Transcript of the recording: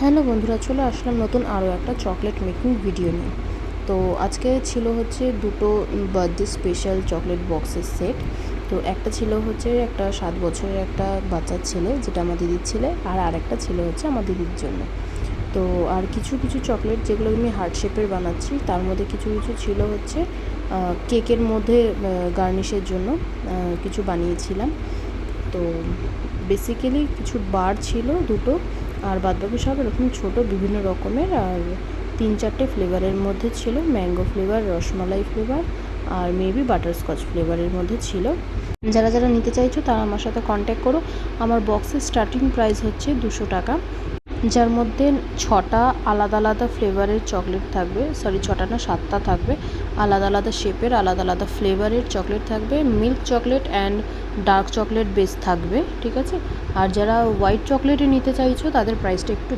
Hello বন্ধুরা, চলে আসলাম নতুন আরও একটা চকলেট মেকিং ভিডিও নিয়ে। তো আজকে ছিল হচ্ছে দুটো বার্থডে স্পেশাল চকলেট বক্সের সেট। তো একটা ছিল হচ্ছে একটা 7 বছরের একটা বাচ্চার ছেলে, যেটা আমার দিদির ছেলে, আর আরেকটা ছিল হচ্ছে আমার দিদির জন্য। তো আর কিছু কিছু চকলেট যেগুলো আমি হার্ট শেপের বানাচ্ছি, তার মধ্যে কিছু কিছু ছিল হচ্ছে কেকের মধ্যে গার্নিশের জন্য কিছু বানিয়েছিলাম। তো বেসিক্যালি কিছু বার ছিল দুটো, আর বাদবাকি সব এরকম ছোটো বিভিন্ন রকমের, আর 3-4টে ফ্লেভারের মধ্যে ছিল। ম্যাঙ্গো ফ্লেভার, রসমালাই ফ্লেভার, আর মেবি বাটারস্কচ ফ্লেভারের মধ্যে ছিল। যারা যারা নিতে চাইছো তারা আমার সাথে কন্ট্যাক্ট করো। আমার বক্সের স্টার্টিং প্রাইস হচ্ছে 200 টাকা, যার মধ্যে 6টা আলাদা আলাদা ফ্লেভারের চকলেট থাকবে। 6টা না, 7টা থাকবে। আলাদা আলাদা শেপের, আলাদা আলাদা ফ্লেভারের চকলেট থাকবে। Milk chocolate and dark chocolate base থাকবে, ঠিক আছে। আর যারা হোয়াইট চকলেটে নিতে চাইছো তাদের প্রাইসটা একটু